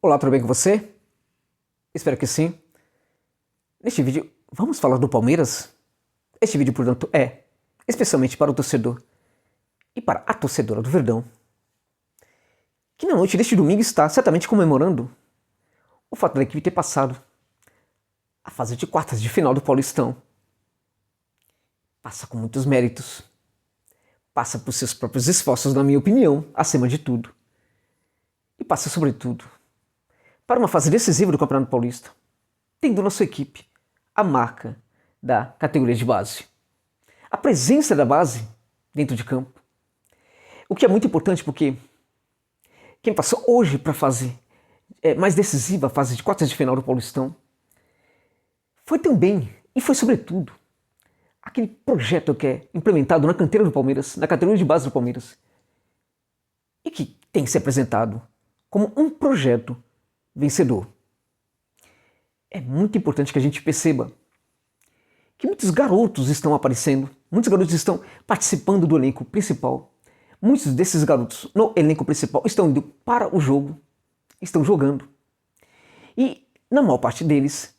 Olá, tudo bem com você? Espero que sim. Neste vídeo, vamos falar do Palmeiras? Este vídeo, portanto, é especialmente para o torcedor e para a torcedora do Verdão, que na noite deste domingo está certamente comemorando o fato da equipe ter passado a fase de quartas de final do Paulistão. Passa com muitos méritos. Passa por seus próprios esforços, na minha opinião, acima de tudo. E passa, sobretudo, para uma fase decisiva do Campeonato Paulista, tendo na sua equipe a marca da categoria de base. A presença da base dentro de campo. O que é muito importante porque quem passou hoje para a fase mais decisiva, a fase de quartas de final do Paulistão, foi também, e foi sobretudo, aquele projeto que é implementado na canteira do Palmeiras, na categoria de base do Palmeiras, e que tem que ser apresentado como um projeto vencedor. É muito importante que a gente perceba que muitos garotos estão aparecendo, muitos garotos estão participando do elenco principal. Muitos desses garotos no elenco principal estão indo para o jogo, estão jogando. E na maior parte deles,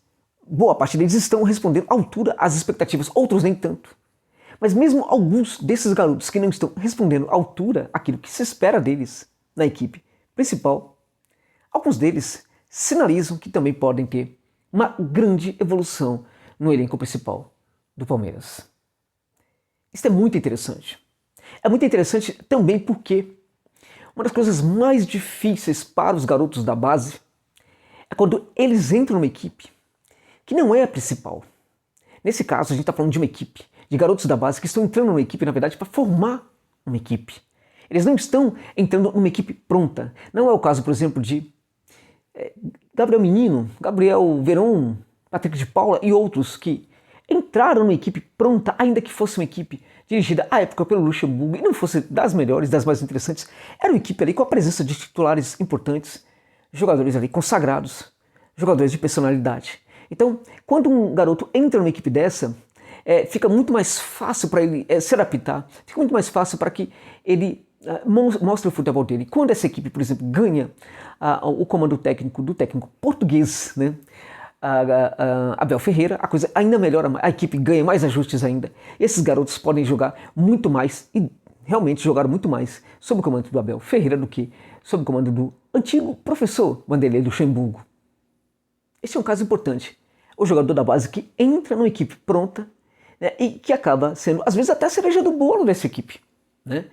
boa parte deles estão respondendo à altura às expectativas, outros nem tanto. Mas mesmo alguns desses garotos que não estão respondendo à altura àquilo que se espera deles na equipe principal, alguns deles sinalizam que também podem ter uma grande evolução no elenco principal do Palmeiras. Isso é muito interessante. É muito interessante também porque uma das coisas mais difíceis para os garotos da base é quando eles entram numa equipe que não é a principal. Nesse caso, a gente está falando de uma equipe de garotos da base que estão entrando numa equipe, na verdade, para formar uma equipe. Eles não estão entrando numa equipe pronta. Não é o caso, por exemplo, de Gabriel Menino, Gabriel Veron, Patrick de Paula e outros que entraram numa equipe pronta, ainda que fosse uma equipe dirigida à época pelo Luxemburgo e não fosse das melhores, das mais interessantes. Era uma equipe ali com a presença de titulares importantes, jogadores ali consagrados, jogadores de personalidade. Então, quando um garoto entra numa equipe dessa, fica muito mais fácil para ele se adaptar, fica muito mais fácil para que ele mostre o futebol dele. Quando essa equipe, por exemplo, ganha o comando técnico do técnico português, né, Abel Ferreira, a coisa ainda melhora, a equipe ganha mais ajustes ainda. Esses garotos podem jogar muito mais e realmente jogaram muito mais sob o comando do Abel Ferreira do que sob o comando do antigo professor Vanderlei Luxemburgo. Esse é um caso importante. O jogador da base que entra numa equipe pronta, né, e que acaba sendo, às vezes, até a cereja do bolo dessa equipe. Né?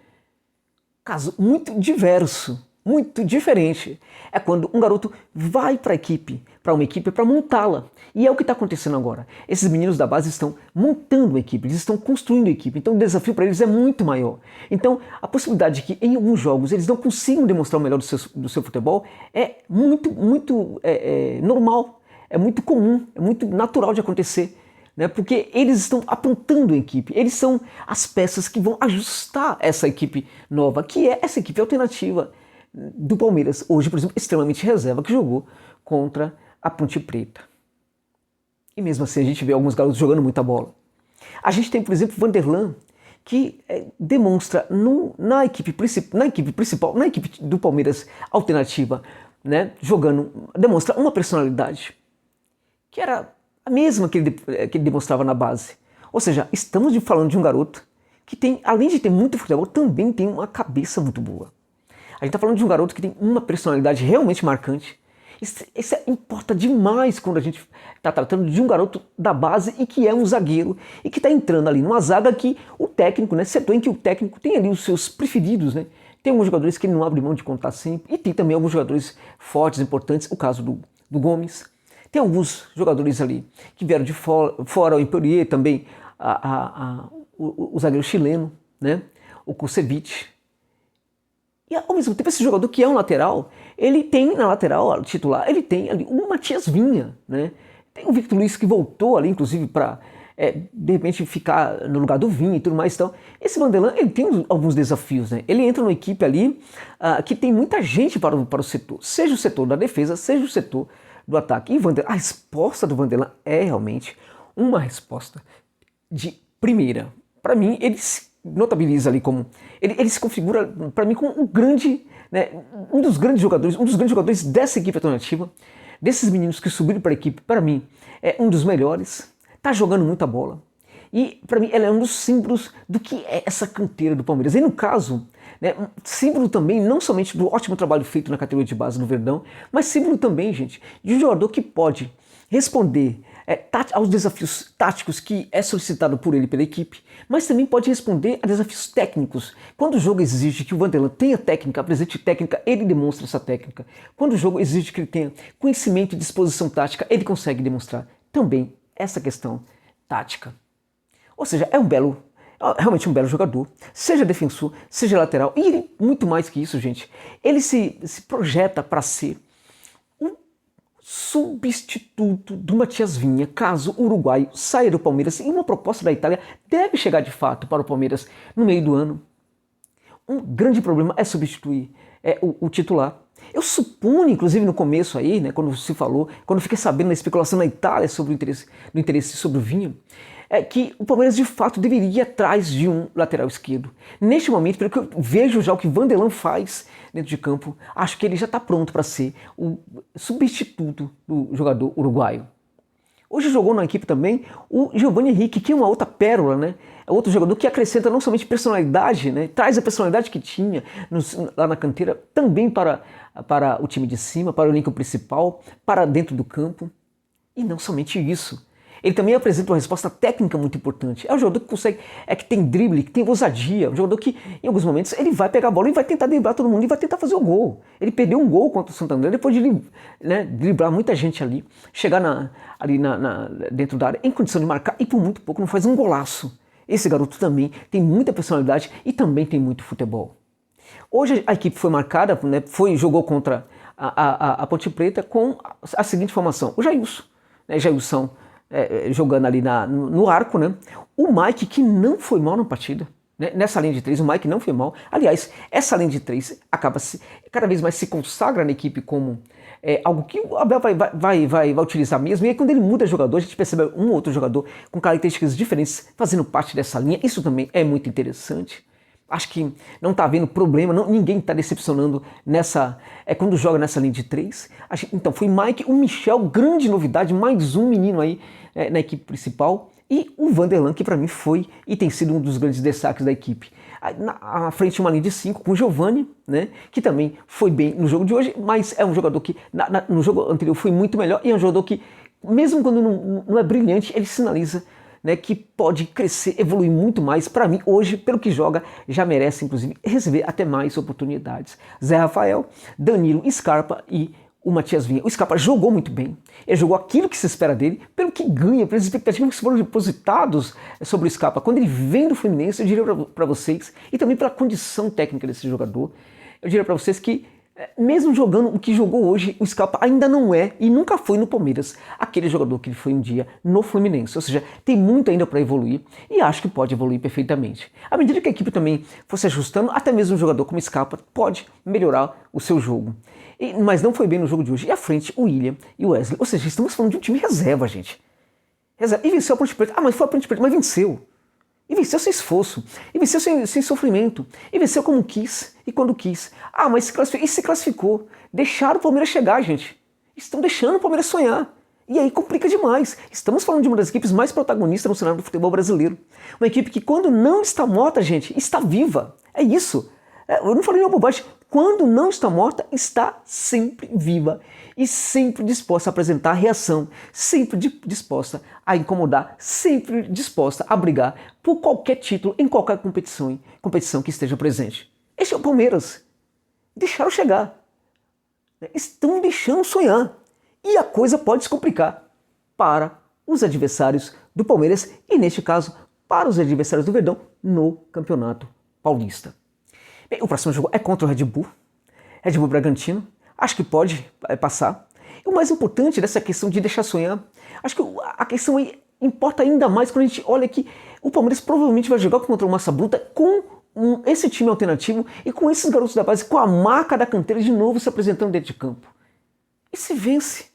Caso muito diverso, muito diferente, é quando um garoto vai para uma equipe para montá-la. E é o que está acontecendo agora. Esses meninos da base estão montando uma equipe, eles estão construindo a equipe, então o desafio para eles é muito maior. Então a possibilidade de que em alguns jogos eles não consigam demonstrar o melhor do seu futebol é muito normal. É muito comum, é muito natural de acontecer, né? Porque eles estão apontando a equipe, eles são as peças que vão ajustar essa equipe nova, que é essa equipe alternativa do Palmeiras, hoje, por exemplo, extremamente reserva, que jogou contra a Ponte Preta. E mesmo assim a gente vê alguns garotos jogando muita bola. A gente tem, por exemplo, Vanderlan, que demonstra na equipe principal, na equipe do Palmeiras alternativa, né, demonstra uma personalidade que era a mesma que ele demonstrava na base. Ou seja, estamos falando de um garoto que tem, além de ter muito futebol, também tem uma cabeça muito boa. A gente está falando de um garoto que tem uma personalidade realmente marcante. Isso importa demais quando a gente está tratando de um garoto da base e que é um zagueiro e que está entrando ali numa zaga que o técnico, né, setor em que o técnico tem ali os seus preferidos, né? Tem alguns jogadores que ele não abre mão de contar sempre e tem também alguns jogadores fortes, importantes, o caso do Gomes. Tem alguns jogadores ali que vieram de fora, o Imperier também, o zagueiro chileno, né? O Kusevich. E ao mesmo tempo esse jogador que é um lateral, ele tem na lateral titular, ele tem ali o Matias Vinha, né? Tem o Victor Luiz que voltou ali, inclusive, para de repente ficar no lugar do Vinha e tudo mais. Então, esse Vanderlan, ele tem alguns desafios, né? Ele entra numa equipe ali que tem muita gente para o setor, seja o setor da defesa, seja o setor do ataque. E a resposta do Vanderlan é realmente uma resposta de primeira. Para mim, ele notabiliza ali como... Ele se configura, para mim, como um grande, né, um dos grandes jogadores dessa equipe alternativa, desses meninos que subiram para a equipe, para mim, é um dos melhores, tá jogando muita bola. E, para mim, ela é um dos símbolos do que é essa canteira do Palmeiras. E, no caso, né, símbolo também, não somente do ótimo trabalho feito na categoria de base do Verdão, mas símbolo também, gente, de um jogador que pode responder aos desafios táticos que é solicitado por ele pela equipe, mas também pode responder a desafios técnicos. Quando o jogo exige que o Vanderlan tenha técnica, apresente técnica, ele demonstra essa técnica. Quando o jogo exige que ele tenha conhecimento e disposição tática, ele consegue demonstrar também essa questão tática. Ou seja, realmente um belo jogador, seja defensor, seja lateral, e ele, muito mais que isso, gente, ele se projeta para ser um substituto do Matias Vinha, caso o uruguaio saia do Palmeiras, e uma proposta da Itália deve chegar de fato para o Palmeiras no meio do ano. Um grande problema é substituir o titular. Eu suponho, inclusive no começo aí, né, quando se falou, quando fiquei sabendo da especulação na Itália sobre o interesse sobre o Vinha, que o Palmeiras de fato deveria ir atrás de um lateral esquerdo. Neste momento, pelo que eu vejo já o que Vanderlan faz dentro de campo, acho que ele já está pronto para ser o substituto do jogador uruguaio. Hoje jogou na equipe também o Giovanni Henrique, que é uma outra pérola, né? É outro jogador que acrescenta não somente personalidade, né? Traz a personalidade que tinha lá na canteira também para o time de cima, para o elenco principal, para dentro do campo. E não somente isso. Ele também apresenta uma resposta técnica muito importante. É um jogador que consegue, que tem drible, que tem ousadia. Um jogador que, em alguns momentos, ele vai pegar a bola e vai tentar driblar todo mundo e vai tentar fazer o gol. Ele perdeu um gol contra o Santo André depois de driblar muita gente ali, chegar dentro da área em condição de marcar e por muito pouco não faz um golaço. Esse garoto também tem muita personalidade e também tem muito futebol. Hoje a equipe foi marcada, né, jogou contra a Ponte Preta com a seguinte formação. O Jailson, né, jogando ali no arco, né? O Mike, que não foi mal na partida, né? Nessa linha de 3, o Mike não foi mal. Aliás, essa linha de 3 cada vez mais se consagra na equipe como algo que o Abel vai utilizar mesmo. E aí, quando ele muda jogador, a gente percebe um outro jogador com características diferentes fazendo parte dessa linha. Isso também é muito interessante. Acho que não está havendo problema, ninguém está decepcionando quando joga nessa linha de 3. Então foi Mike, o Michel, grande novidade, mais um menino aí na equipe principal. E o Vanderlan, que para mim foi e tem sido um dos grandes destaques da equipe. À frente uma linha de 5 com o Giovanni, né, que também foi bem no jogo de hoje, mas é um jogador que no jogo anterior foi muito melhor e é um jogador que, mesmo quando não é brilhante, ele sinaliza, né, que pode crescer, evoluir muito mais. Para mim, hoje, pelo que joga, já merece, inclusive, receber até mais oportunidades. Zé Rafael, Danilo, Scarpa e o Matias Vinha. O Scarpa jogou muito bem, ele jogou aquilo que se espera dele, pelo que ganha, pelas expectativas que foram depositados sobre o Scarpa. Quando ele vem do Fluminense, eu diria para vocês, e também pela condição técnica desse jogador, eu diria para vocês que, mesmo jogando o que jogou hoje, o Scarpa ainda não é e nunca foi no Palmeiras aquele jogador que ele foi um dia no Fluminense. Ou seja, tem muito ainda para evoluir e acho que pode evoluir perfeitamente. À medida que a equipe também for se ajustando, até mesmo um jogador como Scarpa pode melhorar o seu jogo. Mas não foi bem no jogo de hoje. E à frente, o William e o Wesley. Ou seja, estamos falando de um time reserva, gente. Reserva. E venceu a Ponte Preta. Mas foi a Ponte Preta, mas venceu. E venceu sem esforço, e venceu sem sofrimento, e venceu como quis e quando quis. Mas se classificou. Deixaram o Palmeiras chegar, gente. Estão deixando o Palmeiras sonhar. E aí complica demais. Estamos falando de uma das equipes mais protagonistas no cenário do futebol brasileiro. Uma equipe que, quando não está morta, gente, está viva. É isso. Eu não falei nenhuma bobagem. Quando não está morta, está sempre viva e sempre disposta a apresentar reação, sempre disposta a incomodar, sempre disposta a brigar por qualquer título em qualquer competição que esteja presente. Esse é o Palmeiras. Deixaram chegar. Estão deixando sonhar. E a coisa pode se complicar para os adversários do Palmeiras e, neste caso, para os adversários do Verdão no Campeonato Paulista. Bem, o próximo jogo é contra o Red Bull Bragantino. Acho que pode passar. E o mais importante dessa questão de deixar sonhar, acho que a questão aí importa ainda mais quando a gente olha que o Palmeiras provavelmente vai jogar contra o Massa Bruta com esse time alternativo e com esses garotos da base, com a marca da canteira de novo se apresentando dentro de campo. E se vence?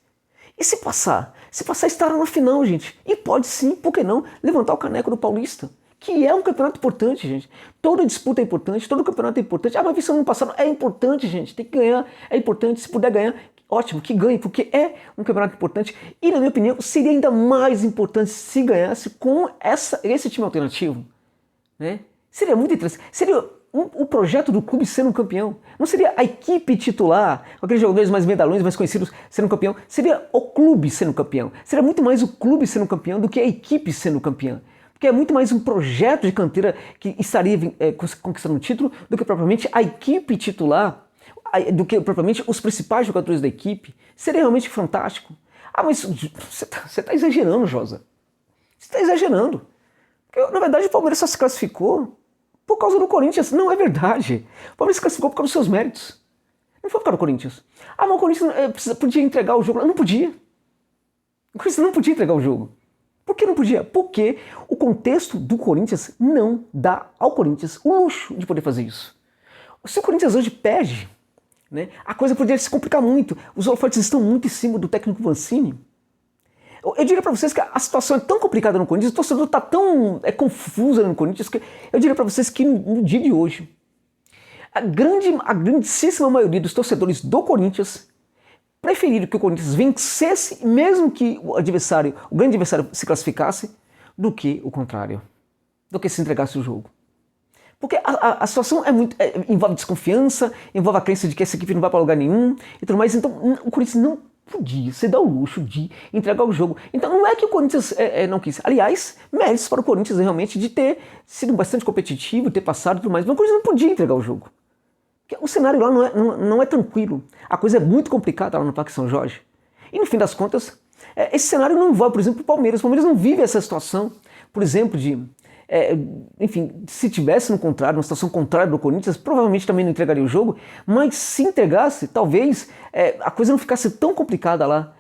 E se passar? Se passar, estará na final, gente. E pode sim, por que não, levantar o caneco do Paulista, que é um campeonato importante, gente. Toda disputa é importante, todo campeonato é importante. Ah, mas isso no ano passado é importante, gente. Tem que ganhar, é importante. Se puder ganhar, ótimo, que ganhe, porque é um campeonato importante. E, na minha opinião, seria ainda mais importante se ganhasse com esse time alternativo, né? Seria muito interessante. Seria o projeto do clube sendo um campeão. Não seria a equipe titular, com aqueles jogadores mais medalhões, mais conhecidos, sendo campeão. Seria o clube sendo campeão. Seria muito mais o clube sendo campeão do que a equipe sendo campeã. Porque é muito mais um projeto de canteira que estaria conquistando um título do que propriamente a equipe titular, do que propriamente os principais jogadores da equipe. Seria realmente fantástico. Ah, mas você tá exagerando, Josa. Você está exagerando. Porque, na verdade, o Palmeiras só se classificou por causa do Corinthians. Não é verdade. O Palmeiras se classificou por causa dos seus méritos. Não foi por causa do Corinthians. Ah, mas o Corinthians podia entregar o jogo. Não podia. O Corinthians não podia entregar o jogo. Por que não podia? Porque o contexto do Corinthians não dá ao Corinthians o luxo de poder fazer isso. Se o Corinthians hoje perde, né, a coisa poderia se complicar muito. Os holofotes estão muito em cima do técnico Mancini. Eu diria para vocês que a situação é tão complicada no Corinthians, o torcedor está tão confuso no Corinthians, que eu diria para vocês que no dia de hoje, a grandíssima maioria dos torcedores do Corinthians preferiram que o Corinthians vencesse, mesmo que o grande adversário se classificasse, do que o contrário, do que se entregasse o jogo. Porque a situação envolve desconfiança, envolve a crença de que essa equipe não vai para lugar nenhum e tudo mais. Então o Corinthians não podia se dar o luxo de entregar o jogo. Então não é que o Corinthians não quis. Aliás, méritos para o Corinthians realmente de ter sido bastante competitivo, ter passado e tudo mais. Mas o Corinthians não podia entregar o jogo. Porque o cenário lá não é tranquilo. A coisa é muito complicada lá no Parque São Jorge. E no fim das contas, esse cenário não envolve, por exemplo, o Palmeiras. O Palmeiras não vive essa situação, por exemplo, enfim, se tivesse no contrário, uma situação contrária do Corinthians, provavelmente também não entregaria o jogo, mas se entregasse, talvez a coisa não ficasse tão complicada lá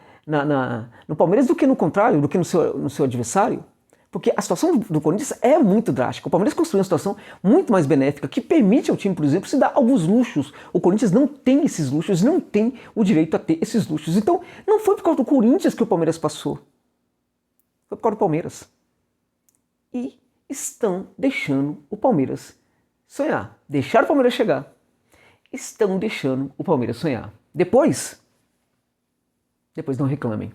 no Palmeiras do que no contrário, do que no seu adversário. Porque a situação do Corinthians é muito drástica. O Palmeiras construiu uma situação muito mais benéfica, que permite ao time, por exemplo, se dar alguns luxos. O Corinthians não tem esses luxos, não tem o direito a ter esses luxos. Então, não foi por causa do Corinthians que o Palmeiras passou. Foi por causa do Palmeiras. E estão deixando o Palmeiras sonhar. Deixaram o Palmeiras chegar. Estão deixando o Palmeiras sonhar. Depois não reclamem.